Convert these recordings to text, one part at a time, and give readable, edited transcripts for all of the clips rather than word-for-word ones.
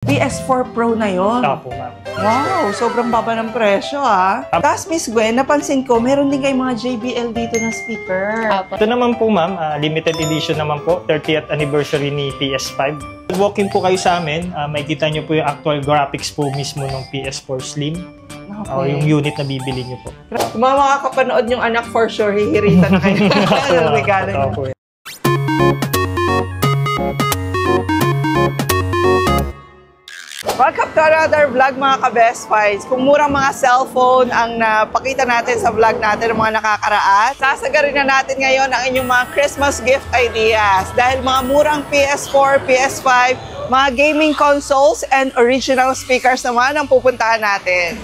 PS4 Pro na yon. Opo, ma'am. Wow, sobrang baba ng presyo ah. Tapos Miss Gwen, napansin ko, meron din kayong mga JBL dito na speaker. Ito naman po ma'am, limited edition naman po, 30th anniversary ni PS5. Walk-in po kayo sa amin, makikita nyo po yung actual graphics po mismo ng PS4 Slim. Okay. Yung unit na bibili nyo po. Kung mga makakapanood yung anak, for sure, hihirita na kayo. Regalo nyo. Welcome to another vlog mga ka-Best Finds. Kung murang mga cellphone ang napakita natin sa vlog natin ng mga nakakaraan, sasagarin na natin ngayon ang inyong mga Christmas gift ideas. Dahil mga murang PS4, PS5, mga gaming consoles, and original speakers naman ang pupuntahan natin.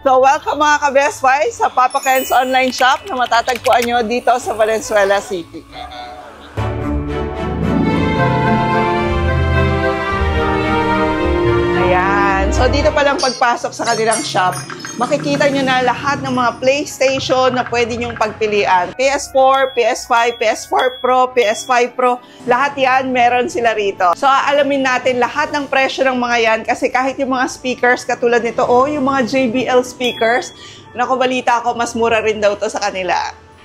So welcome mga ka-Best Finds sa Papa Ken's online shop na matatagpuan nyo dito sa Valenzuela City. Ayan. So, dito palang pagpasok sa kanilang shop, makikita nyo na lahat ng mga PlayStation na pwede nyong pagpilian. PS4, PS5, PS4 Pro, PS5 Pro, lahat yan meron sila rito. So, aalamin natin lahat ng presyo ng mga yan kasi kahit yung mga speakers katulad nito, yung mga JBL speakers, naku, balita ko, mas mura rin daw to sa kanila.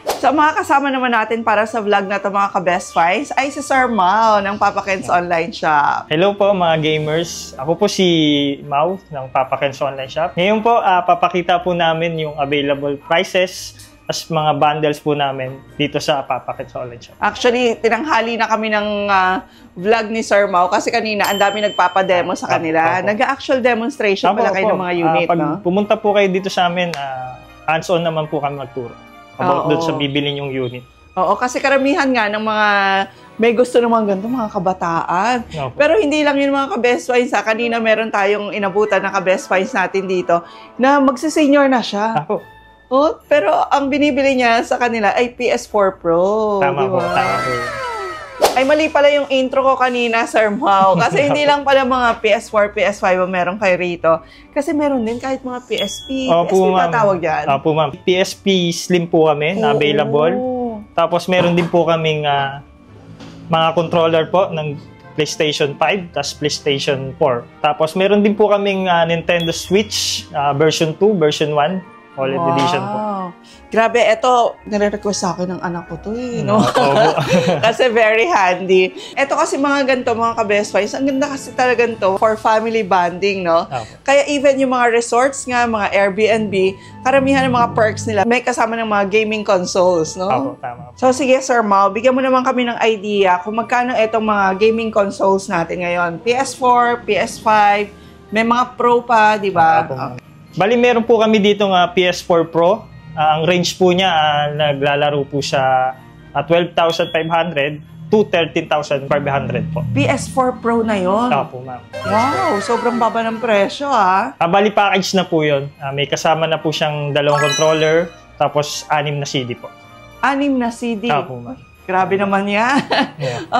So, mga kasama naman natin para sa vlog na ito mga ka-Best Finds ay si Sir Mau ng Papa Ken's Online Shop. Hello po mga gamers. Ako po si Mau ng Papa Ken's Online Shop. Ngayon po, papakita po namin yung available prices as mga bundles po namin dito sa Papa Ken's Online Shop. Actually, tinanghali na kami ng vlog ni Sir Mau kasi kanina ang dami nagpapademo sa kanila. Nag-actual demonstration pala kayo ng mga unit. Pag pumunta po kayo dito sa amin, hands-on naman po kami magturo. About doon sa bibili yung unit. Oo, kasi karamihan nga ng mga may gusto naman ganito, mga kabataan. Pero hindi lang yun mga ka-Best Finds. Kanina meron tayong inabutan na ka-Best Finds natin dito na magsi-senior na siya. Pero ang binibili niya sa kanila ay PS4 Pro. Tama po, tama po. Ay, mali pala yung intro ko kanina, Sir Mau. Kasi hindi lang pala mga PS4, PS5 ang meron kayo rito. Kasi meron din kahit mga PSP. PSP ba tawag yan? Opo, ma'am. PSP Slim po kami na available. Tapos meron din po kaming mga controller po ng PlayStation 5, tapos PlayStation 4. Tapos meron din po kaming Nintendo Switch version 2, version 1, OLED edition po. Grabe, ito, nare-request sa akin ng anak ko to no? Kasi very handy. Ito kasi mga ganito, mga ka-Best Finds, ang ganda kasi talaga to for family bonding, no? Kaya even yung mga resorts nga, mga Airbnb, karamihan ng mga perks nila, may kasama ng mga gaming consoles, no? Tama. So sige, Sir Mau, bigyan mo naman kami ng idea kung magkano itong mga gaming consoles natin ngayon. PS4, PS5, may mga Pro pa, di ba? Bali, meron po kami dito nga PS4 Pro. Ang range po niya, naglalaro po sa 12,500 to 13,500 po. PS4 Pro na yon? Opo, ma'am. Wow, sobrang baba ng presyo Bali, package na po yun. May kasama na po siyang 2 controller, tapos 6 na CD po. 6 na CD? Opo, ma'am. Grabe naman yan.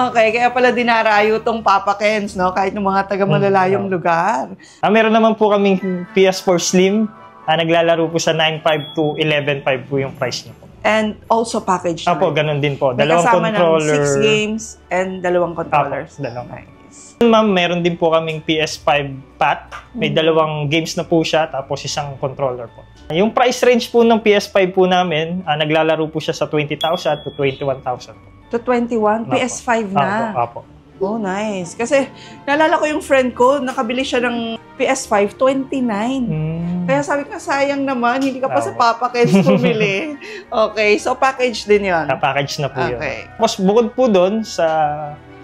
Okay, kaya pala dinarayo tong Papa Ken's, no? Kahit ng mga taga-malalayong lugar. Meron naman po kaming PS4 Slim. Naglalaro po sa 9.5 to 11.5 po yung price niya po. And also package na. Ganun din po. May 2 controller. Ng 6 games and 2 controllers. Nice. Ma'am, meron din po kaming PS5 PAT. May 2 games na po siya, tapos 1 controller po. Yung price range po ng PS5 po namin, naglalaro po siya sa 20,000 to 21,000 po. To 21? PS5 na? Opo. Oh, nice. Kasi naalala ko yung friend ko, nakabili siya ng PS5, 29. Kaya sabi ko, sayang naman, hindi ka pa sa Papa Ken's bumili. Okay, so package din yun. Package na po yun. Tapos bukod po doon, sa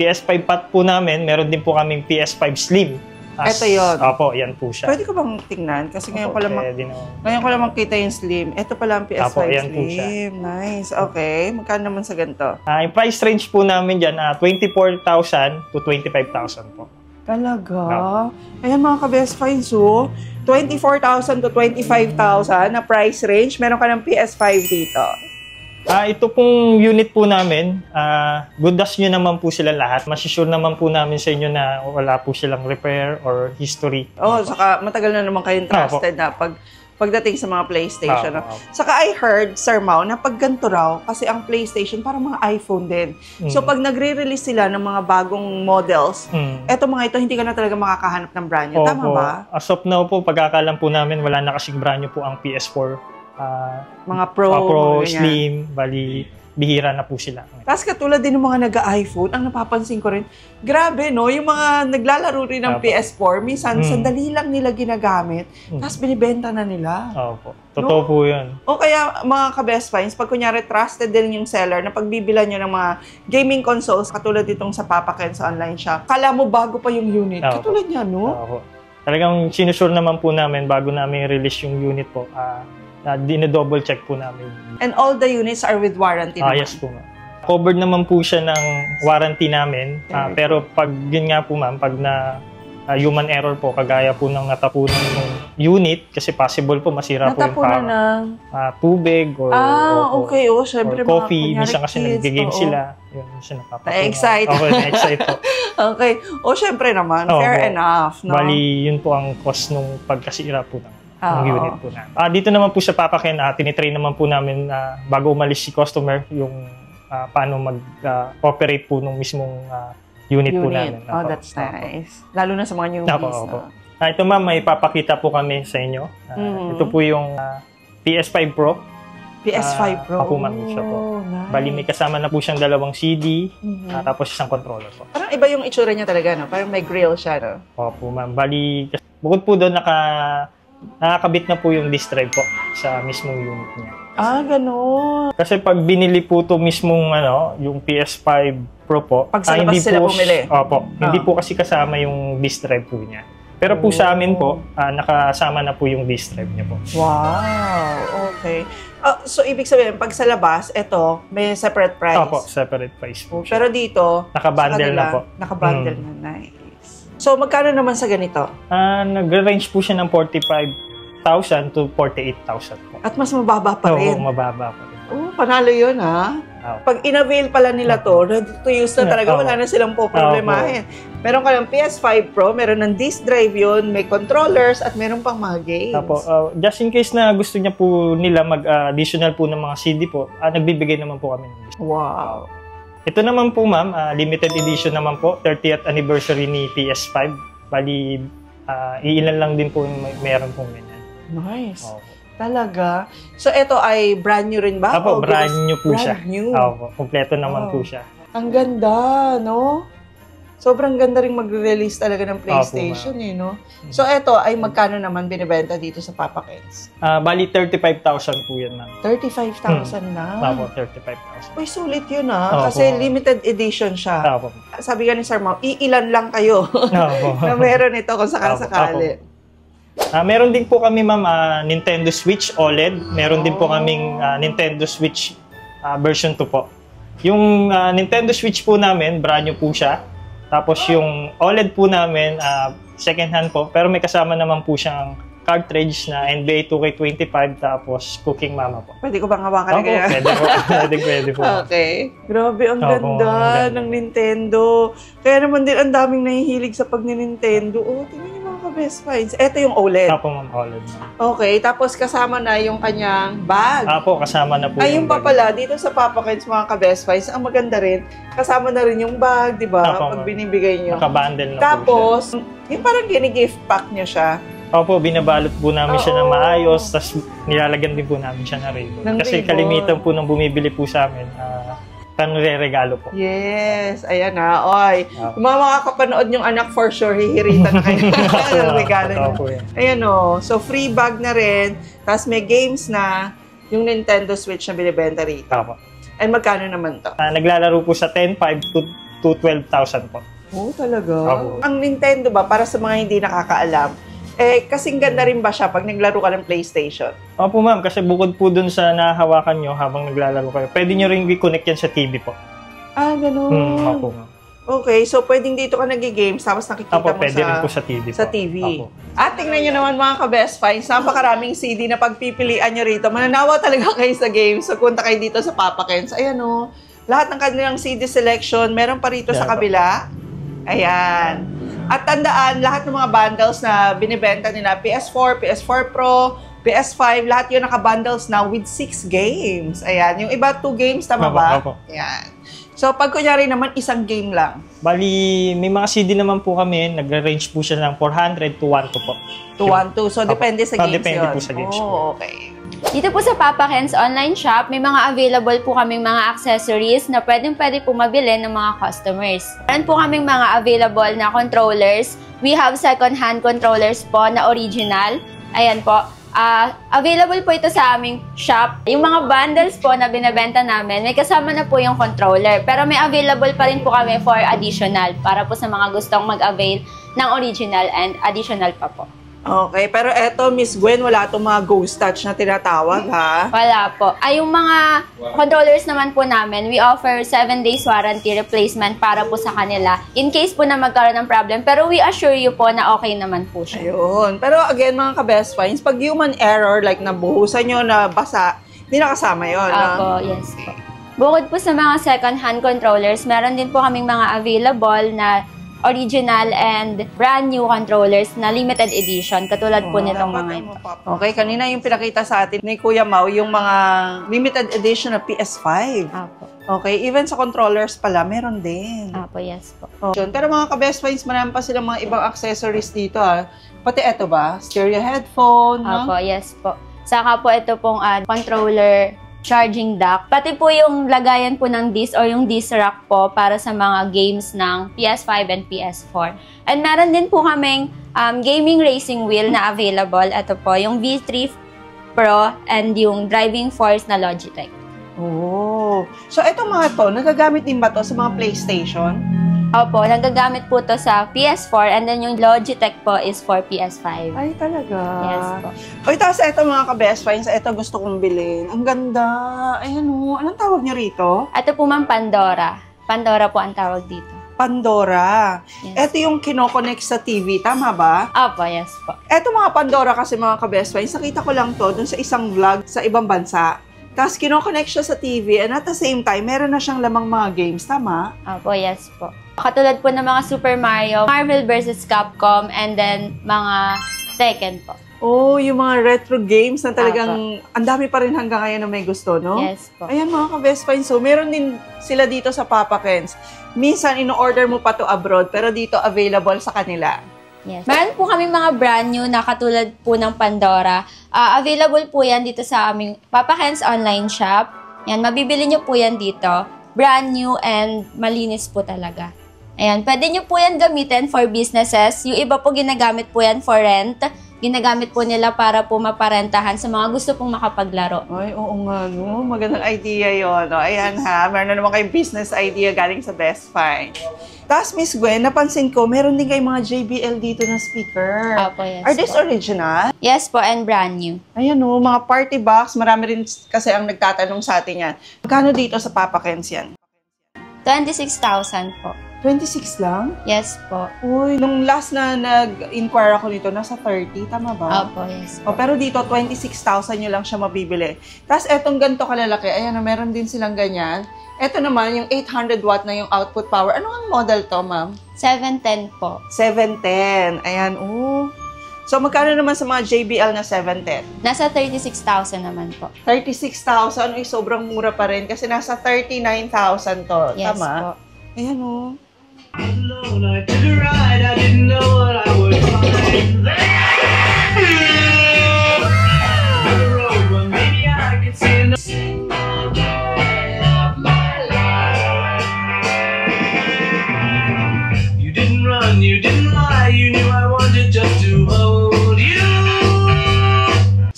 PS5 PAT po namin, meron din po kaming PS5 Slim. Ito yun? Opo, yan po siya. Pwede ko bang tingnan? Kasi ngayon ko lang makita yung Slim. Ito pala ang PS5 Slim. Nice. Okay. Magkano naman sa ganito? Yung price range po namin dyan, 24,000 to 25,000 po. Talaga? Ayan mga ka-Best Finds, 24,000 to 25,000 na price range. Meron ka ng PS5 dito. Ito pong unit po namin, goodas nyo naman po sila lahat. Masisure naman po namin sa inyo na wala po silang repair or history. Saka matagal na naman kayong trusted na pag pagdating sa mga PlayStation. No? Saka I heard, Sir Mau, na pag ganito raw, kasi ang PlayStation parang mga iPhone din. So pag nagre-release sila ng mga bagong models, eto mga ito, hindi ka na talaga makakahanap ng brand new. Tama ba? As of now po, pagkakalam po namin, wala na kasing brand new po ang PS4. Mga Pro, Slim, bali, bihira na po sila. Tapos katulad din ng mga nag-iPhone, ang napapansin ko rin, grabe no, yung mga naglalaro rin ng PS4, minsan sandali lang nila ginagamit, tapos binibenta na nila. Opo. Totoo po yun. O kaya mga ka-best finds, pag kunyari trusted din yung seller na pagbibilan nyo ng mga gaming consoles, katulad itong sa Papa Ken's online shop, kala mo bago pa yung unit. Katulad niya, no? Opo. Talagang sinusure naman po namin bago namin release yung unit po. Dine-double check po namin. And all the units are with warranty naman? Yes po, ma'am. Covered naman po siya ng warranty namin. Pero pag yun nga po, ma'am, pag na human error po, kagaya po ng natapunan ng unit, kasi possible po masira po yung tubig or, okay. Syempre, or coffee. Minsan kasi nag-game sila. Yun, minsan napapatunan. Na-excite. Na-excite po. Okay. Syempre naman. Fair enough. No? Bali, yun po ang cost nung pagkasira po ng unit po namin. Dito naman po sa Papa Ken, tinitrain naman po namin bago umalis si customer yung paano mag-operate po nung mismong unit po namin. That's nice. Lalo na sa mga newbies. Ito ma'am, may papakita po kami sa inyo. Ito po yung PS5 Pro. PS5 Pro? Ako ma'am, siya po. Nice. Bali, may kasama na po siyang 2 CD, tapos isang controller po. Parang iba yung itsura niya talaga, no? Parang may grill siya, no? Opo ma'am. Bali, bukod po doon, nakakabit na po yung disk drive po sa mismong unit niya. Ganun. Kasi pag binili po to mismong yung PS5 Pro po, pag sa labas sila bumili. Opo. Hindi po kasi kasama yung disk drive po niya. Pero po sa amin po, nakasama na po yung disk drive niya po. Wow. Okay. So ibig sabihin, pag sa labas, ito, may separate price? Opo, separate price po. Pero dito, naka-bundle na po. Naka-bundle na. Nice. So magkano naman sa ganito? Nag-range po siya ng 45,000 to 48,000 po. At mas mababa pa rin? Oo, mababa pa rin. Panalo yun, ha? Pag in-avail pala nila to, ready to use na talaga, wala na silang po-problemahin. Meron ka ng PS5 Pro, meron ng disk drive yun, may controllers, at meron pang mga games. Just in case na gusto niya po nila mag-additional po ng mga CD po, nagbibigay naman po kami ng disc. Wow. Ito naman po ma'am, limited edition naman po, 30th anniversary ni PS5. Bali, iilan lang din po yung meron pong ganyan. Nice. Talaga? So, ito ay brand new rin ba? Brand new po siya. Brand new? Kompleto naman po siya. Ang ganda, no? Sobrang ganda rin mag-release talaga ng PlayStation, no? So, ito ay magkano naman binibenta dito sa Papa Ken's? Bali, 35,000 po yan, ma'am. 35,000 na? 35,000. Uy, sulit yun, kasi limited edition siya. Sabi nga ni Sir Mau, iilan lang kayo na meron ito kung sakasakali. Meron din po kami, ma'am, Nintendo Switch OLED. Meron din po kaming Nintendo Switch version 2 po. Yung Nintendo Switch po namin, brand new po siya. Tapos yung OLED po namin, second hand po. Pero may kasama naman po siyang cartridge na NBA 2K25 tapos Cooking Mama po. Pwede ko bang hawakan kaya? Pwede po. Okay. Grabe, ang ganda ng Nintendo. Kaya naman din ang daming nahihilig sa pag-Nintendo. Tingnan niyo mga ka-best finds. Ito yung OLED. Ma'am, OLED. Okay, tapos kasama na yung kanyang bag. Kasama na po. Yung pala, dito sa Papa Ken's mga ka-best finds, ang maganda rin, kasama na rin yung bag, di ba? Pag binibigay niyo. Naka-bundle na tapos, po siya. Yung parang gini-gift pack niyo siya. Binabalot po namin siya ng maayos, tapos nilalagyan din po namin siya ng ribbon. Kasi kalimitan po nung bumibili po sa amin, nire-regalo po. Yes, ayan na. Kung makakapanood yung anak, for sure, hihiritan na kayo. Regalo niya. Ayan so free bag na rin, tapos may games na, yung Nintendo Switch na binibenta rito. And magkano naman to? Naglalaro po sa 10,500 to 12,000 po. Talaga? Ang Nintendo ba, para sa mga hindi nakakaalam, kasing ganda rin ba siya pag naglaro ka ng PlayStation? Opo ma'am, kasi bukod po dun sa nahahawakan nyo habang naglalaro kayo, pwede nyo rin i-connect yan sa TV po. Ganun. Opo ma'am. Okay, so pwedeng dito ka nag-games tapos nakikita mo pwede rin po sa TV po. Sa TV. At tingnan nyo naman mga ka-best finds, napakaraming CD na pagpipilian nyo rito. Mananawa talaga kayo sa games. So punta kayo dito sa Papa Ken's. Ayan lahat ng kanilang CD selection, meron pa rito sa kabila. Ayan. At tandaan, lahat ng mga bundles na binibenta nila, PS4, PS4 Pro, PS5, lahat yun naka-bundles na with 6 games. Ayan, yung iba 2 games, tama ba? Opo. Ayan. So, pag kunyari naman, isang game lang. Bali, may mga CD naman po kami, nagre-range po siya ng 400 to 1 to po. To 1 to. So, depende sa games depende yun. po sa games Oh, okay. Dito po sa Papa Ken's online shop, may mga available po kaming mga accessories na pwede po mabili ng mga customers. Meron po kaming mga available na controllers. We have second-hand controllers po na original. Ayan po. Available po ito sa aming shop. Yung mga bundles po na binebenta namin, may kasama na po yung controller. Pero may available pa rin po kami for additional para po sa mga gustong mag-avail ng original and additional pa po. Okay, pero eto, Miss Gwen, wala itong mga ghost touch na tinatawag, ha? Wala po. Yung mga controllers naman po namin, we offer 7 days warranty replacement para po sa kanila in case po na magkaroon ng problem. Pero we assure you po na okay naman po siya. Ayun. Pero again, mga ka-best finds, pag human error, like nabuhusan nyo na basa, hindi nakasama yun. Opo, yes po. Bukod po sa mga second-hand controllers, meron din po kaming mga available na original and brand new controllers na limited edition, katulad po nitong mga ito. Okay, kanina yung pinakita sa atin ni Kuya Mau, yung mga limited edition na PS5. Apo. Okay, even sa controllers pala, meron din. Apo, yes po. Pero mga ka-best finds, marami pa silang mga ibang accessories dito, ha? Pati eto ba? Stereo headphone, Apo, yes po. Saka po ito pong controller charging dock. Pati po yung lagayan po ng disc or yung disc rack po para sa mga games ng PS5 and PS4. And meron din po kaming gaming racing wheel na available. Ito po, yung V3 Pro and yung driving force na Logitech. Oh. So, itong mga to, nagagamit din ba to sa mga PlayStation? Opo, nagagamit po to sa PS4 and then yung Logitech po is for PS5. Ay, talaga? Yes po. O, tapos ito mga ka-best finds, ito gusto kong bilhin. Ang ganda. Ayan o. Anong tawag niyo rito? Ito po ma'am, Pandora. Pandora po ang tawag dito. Pandora. Yes. Ito yung kinoconnect sa TV, tama ba? Opo, yes po. Ito mga Pandora kasi mga ka-best finds, nakita ko lang to dun sa isang vlog sa ibang bansa. Tapos kinoconnect siya sa TV and at the same time, meron na siyang lamang mga games, tama? Opo, yes po. Katulad po ng mga Super Mario, Marvel vs. Capcom, and then mga Tekken po. Oh, yung mga retro games na talagang ang dami pa rin hanggang ngayon na may gusto, no? Yes po. Ayan mga ka-best finds. So, meron din sila dito sa Papa Ken's. Minsan, ino-order mo pa to abroad, pero dito available sa kanila. Yes. Meron po kami mga brand new na katulad po ng Pandora. Available po yan dito sa aming Papa Ken's online shop. Yan, mabibili nyo po yan dito. Brand new and malinis po talaga. Ayan, pwede nyo po yan gamitin for businesses. Yung iba po ginagamit po yan for rent. Ginagamit po nila para po maparentahan sa mga gusto pong makapaglaro. Ay, oo nga, no? Magandang idea yun. No? Ayan ha, meron na naman kayong business idea galing sa Best Find. Tapos, Miss Gwen, napansin ko, meron din kayong mga JBL dito na speaker. Opo, yes Are these po. original? Yes po, and brand new. Ayan o, mga party box. Marami rin kasi ang nagtatanong sa atin yan. Magkano dito sa Papa Ken's yan? 26,000 po. 26 lang? Yes po. Uy, nung last na nag-inquire ako dito, nasa 30, tama ba? Opo, yes O, po. pero dito, 26,000 nyo lang siya mabibili. Tapos, etong ganito kalalaki, ayan na, meron din silang ganyan. Ito naman, yung 800 watt na yung output power. Ano ang model to, ma'am? 710 po. 710. Ayan, So, magkano naman sa mga JBL na 710? Nasa 36,000 naman po. 36,000. Ay, sobrang mura pa rin kasi nasa 39,000 to. Yes Tama? po. Ayan, I took a ride, I didn't know what I would find there. The road, but maybe I could see no day of my life. You didn't run, you didn't lie, you knew I wanted just to hold you.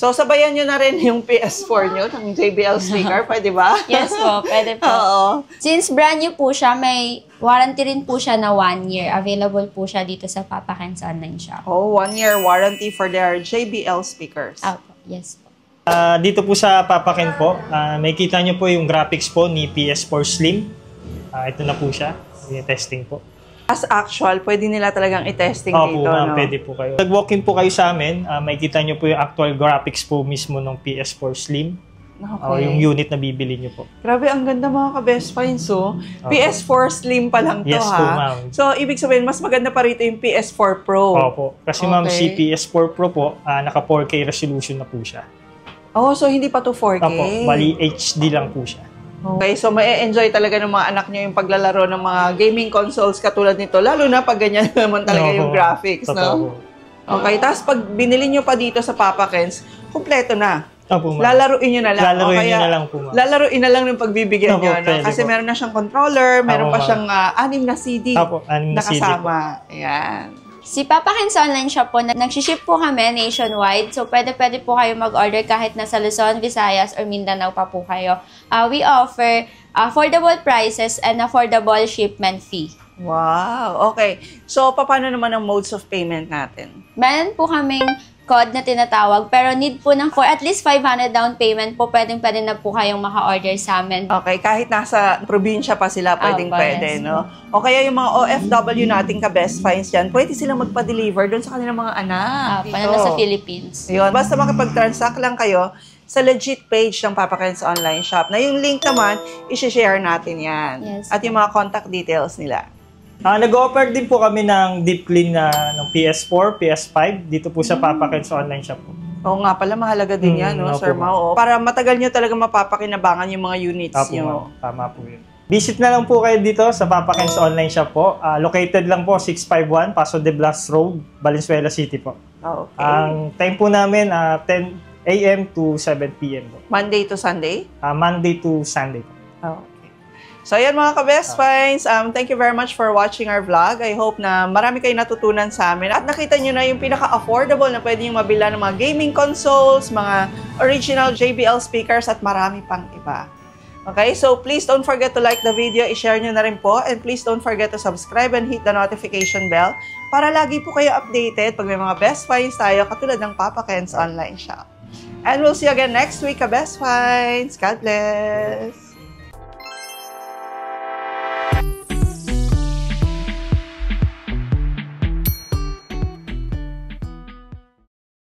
So, sabayan nyo na rin yung PS4 nyo ng JBL speaker. Pwede ba? Yes po, pwede po. Oo. Since brand new po siya, may warranty rin po siya na 1 year. Available po siya dito sa Papa Ken's online shop. Oh, 1-year warranty for their JBL speakers. Opo, yes po. Dito po sa Papa Ken po, may kita nyo po yung graphics po ni PS4 Slim. Ito na po siya. Yung testing po. As actual, pwede nila talagang i-testing Opo, dito, no? pwede po kayo. Nag-walk-in po kayo sa amin, may kita nyo po yung actual graphics po mismo ng PS4 Slim. Okay. yung unit na bibili nyo po. Grabe, ang ganda mga ka-Best Finds, oh. PS4 Slim pa lang to, Yes ha? po, ma'am. So, ibig sabihin, mas maganda pa rito yung PS4 Pro. Opo. Kasi ma'am, si Okay. PS4 Pro po, naka 4K resolution na po siya. Oh, so hindi pa to 4K? Opo, bali HD lang po siya. Okay, so may-enjoy talaga ng mga anak nyo yung paglalaro ng mga gaming consoles katulad nito, lalo na pag ganyan naman talaga yung Opo, graphics, totoo no? po. Okay, tapos pag binili nyo pa dito sa Papa Ken's, kumpleto na. Opo, ma'am. Lalaruin nyo na lang. Lalaruin O kaya, nyo na lang po, ma'am. Lalaruin na lang ng pagbibigyan Opo, nyo. No? pwede Kasi po. meron na siyang controller, meron Opo, pa ma'am. siyang 6 na CD Opo, 6 na CD po. nakasama. Ayan. Si Papa Ken's online shop po, nagsiship po kami nationwide. So, pwede po kayo mag-order kahit nasa Luzon, Visayas, or Mindanao pa po kayo. We offer affordable prices and affordable shipment fee. Wow. Okay. So, paano naman ang modes of payment natin? Meron po kaming code na tinatawag, pero need po for at least 500 down payment po, pwede na po kayong maka-order sa amin. Okay, kahit nasa probinsya pa sila, pwede, yes. no? O kaya yung mga OFW nating ka-Best Finds dyan, pwede silang magpa-deliver doon sa kanilang mga anak. Paano sa Philippines. Yun. Basta makapag-transact lang kayo sa legit page ng Papa Ken's online shop. Na yung link naman, isi-share natin yan. Yes. At yung mga contact details nila. Nag-offer din po kami ng deep clean ng PS4, PS5 dito po sa Papa Ken's online shop po. Oo nga pala, mahalaga din yan, no, opo, Sir ma'am. Mau. Para matagal nyo talaga mapapakinabangan yung mga units Opo, nyo. ma'am. Tama po yun. Visit na lang po kayo dito sa Papa Ken's online shop po. Located lang po 651 Paso de Blas Road, Valenzuela City po. Okay. Ang time po namin 10 a.m. to 7 p.m. po. Monday to Sunday? Monday to Sunday po. Okay. So, ayan mga ka-Best Finds. Thank you very much for watching our vlog. I hope na marami kayong natutunan sa amin. At nakita nyo na yung pinaka-affordable na pwede nyo mabila ng mga gaming consoles, mga original JBL speakers, at marami pang iba. Okay, so please don't forget to like the video, i-share nyo na rin po, and please don't forget to subscribe and hit the notification bell para lagi po kayo updated pag may mga Best Finds tayo katulad ng Papa Ken's online shop. And we'll see you again next week, ka-Best Finds. God bless!